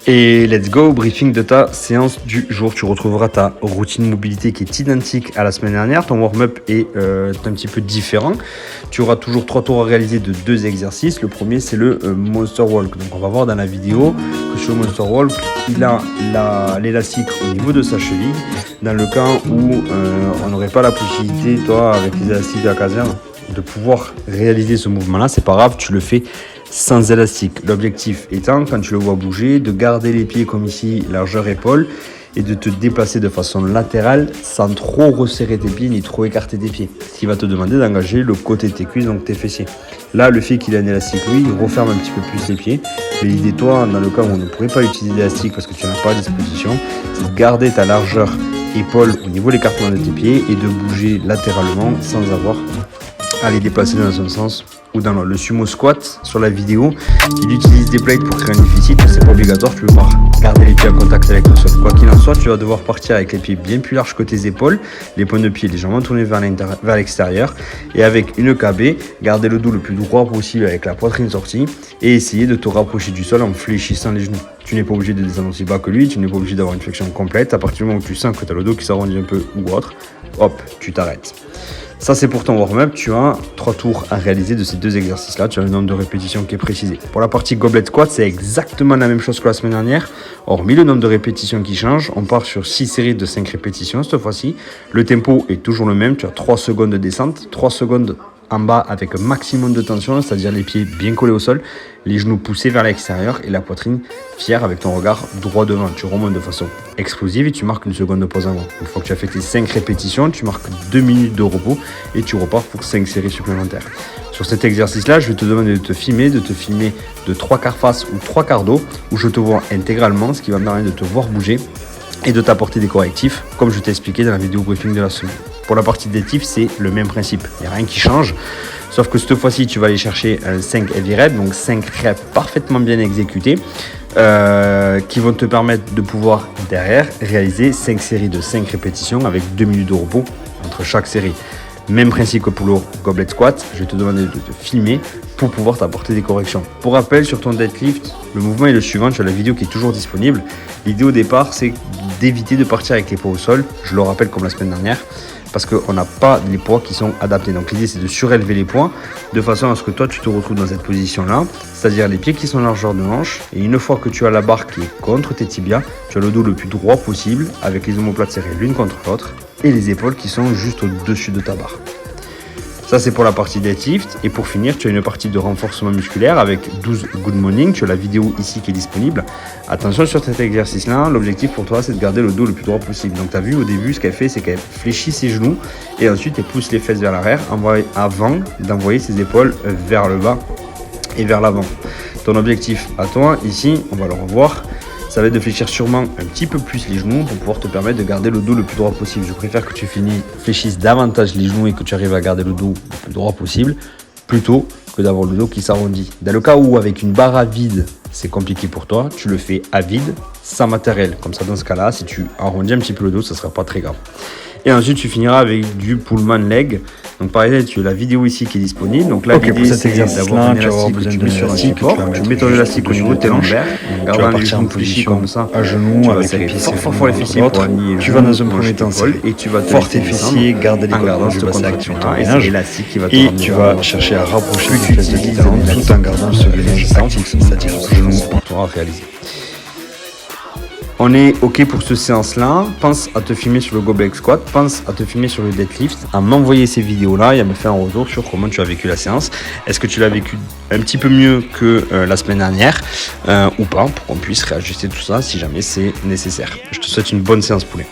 Et let's go, briefing de ta séance du jour. Tu retrouveras ta routine mobilité qui est identique à la semaine dernière. Ton warm-up est un petit peu différent. Tu auras toujours 3 tours à réaliser de 2 exercices. Le premier, c'est le Monster Walk. Donc, on va voir dans la vidéo que sur le Monster Walk, il a l'élastique au niveau de sa cheville. Dans le cas où on n'aurait pas la possibilité, toi, avec les élastiques de la caserne, de pouvoir réaliser ce mouvement-là, c'est pas grave, tu le fais sans élastique. L'objectif étant, quand tu le vois bouger, de garder les pieds comme ici, largeur épaule, et de te déplacer de façon latérale sans trop resserrer tes pieds ni trop écarter tes pieds. Ce qui va te demander d'engager le côté de tes cuisses, donc tes fessiers. Là, le fait qu'il ait un élastique, lui, il referme un petit peu plus les pieds. Mais l'idée, toi, dans le cas où on ne pourrait pas utiliser l'élastique parce que tu n'as pas à disposition, c'est de garder ta largeur épaule au niveau de l'écartement de tes pieds et de bouger latéralement sans avoir à les déplacer dans un sens ou dans l'autre. Le sumo squat sur la vidéo, il utilise des plates pour créer un déficit, c'est pas obligatoire, tu peux pas garder les pieds en contact avec le sol. Quoi qu'il en soit, tu vas devoir partir avec les pieds bien plus larges que tes épaules, les pointes de pied légèrement tournés vers l'extérieur et avec une KB, garder le dos le plus droit possible avec la poitrine sortie et essayer de te rapprocher du sol en fléchissant les genoux. Tu n'es pas obligé de descendre aussi bas que lui, tu n'es pas obligé d'avoir une flexion complète. À partir du moment où tu sens que tu as le dos qui s'arrondit un peu ou autre, hop, tu t'arrêtes. Ça, c'est pour ton warm-up. Tu as 3 tours à réaliser de ces 2 exercices-là. Tu as le nombre de répétitions qui est précisé. Pour la partie goblet squat, c'est exactement la même chose que la semaine dernière. Hormis le nombre de répétitions qui change, on part sur 6 séries de 5 répétitions cette fois-ci. Le tempo est toujours le même. Tu as 3 secondes de descente, 3 secondes en bas avec un maximum de tension, c'est-à-dire les pieds bien collés au sol, les genoux poussés vers l'extérieur et la poitrine fière avec ton regard droit devant. Tu remontes de façon explosive et tu marques une seconde de pause avant. Une fois que tu as fait tes 5 répétitions, tu marques 2 minutes de repos et tu repars pour 5 séries supplémentaires. Sur cet exercice-là, je vais te demander de te filmer de 3 quarts face ou 3 quarts dos où je te vois intégralement, ce qui va me permettre de te voir bouger et de t'apporter des correctifs, comme je t'ai expliqué dans la vidéo briefing de la semaine. Pour la partie déadlift, c'est le même principe. Il n'y a rien qui change. Sauf que cette fois-ci, tu vas aller chercher un 5 heavy reps, donc 5 reps parfaitement bien exécutés, qui vont te permettre de pouvoir, derrière, réaliser 5 séries de 5 répétitions avec 2 minutes de repos entre chaque série. Même principe que pour le goblet squat, je vais te demander de te filmer pour pouvoir t'apporter des corrections. Pour rappel, sur ton deadlift, le mouvement est le suivant, tu as la vidéo qui est toujours disponible. L'idée au départ, c'est d'éviter de partir avec les poids au sol, je le rappelle comme la semaine dernière, parce qu'on n'a pas les poids qui sont adaptés. Donc l'idée, c'est de surélever les poids de façon à ce que toi, tu te retrouves dans cette position-là, c'est-à-dire les pieds qui sont largeur de hanche. Et une fois que tu as la barre qui est contre tes tibias, tu as le dos le plus droit possible avec les omoplates serrées l'une contre l'autre et les épaules qui sont juste au-dessus de ta barre. Ça, c'est pour la partie deadlift. Et pour finir, tu as une partie de renforcement musculaire avec 12 good morning. Tu as la vidéo ici qui est disponible. Attention sur cet exercice-là, l'objectif pour toi, c'est de garder le dos le plus droit possible. Donc, tu as vu au début, ce qu'elle fait, c'est qu'elle fléchit ses genoux et ensuite, elle pousse les fesses vers l'arrière avant d'envoyer ses épaules vers le bas et vers l'avant. Ton objectif à toi, ici, on va le revoir, ça va être de fléchir sûrement un petit peu plus les genoux pour pouvoir te permettre de garder le dos le plus droit possible. Je préfère que tu fléchisses davantage les genoux et que tu arrives à garder le dos le plus droit possible plutôt que d'avoir le dos qui s'arrondit. Dans le cas où avec une barre à vide, c'est compliqué pour toi, tu le fais à vide, sans matériel. Comme ça, dans ce cas-là, si tu arrondis un petit peu le dos, ça ne sera pas très grave. Et ensuite, tu finiras avec du pullman leg. Donc, par exemple, tu as la vidéo ici qui est disponible. Donc, là, l'idée, c'est d'avoir un élastique que tu mets sur un support. Tu mets ton élastique au niveau de tes lombaires, en gardant les genoux fléchis comme ça, à genoux, avec les pieds fort les fessiers pour aligner. Tu vas dans un premier temps et tu vas fort tes fessiers, garder les côtes de bassin avec ton gainage. L'élastique qui va te ramener. Et tu vas chercher à rapprocher les fesses de tes talons tout en gardant ce gainage actif, c'est-à-dire ce genou pour toi réaliser. On est OK pour cette séance-là. Pense à te filmer sur le goblet squat, pense à te filmer sur le deadlift, à m'envoyer ces vidéos-là et à me faire un retour sur comment tu as vécu la séance. Est-ce que tu l'as vécu un petit peu mieux que la semaine dernière ou pas, pour qu'on puisse réajuster tout ça si jamais c'est nécessaire. Je te souhaite une bonne séance poulet.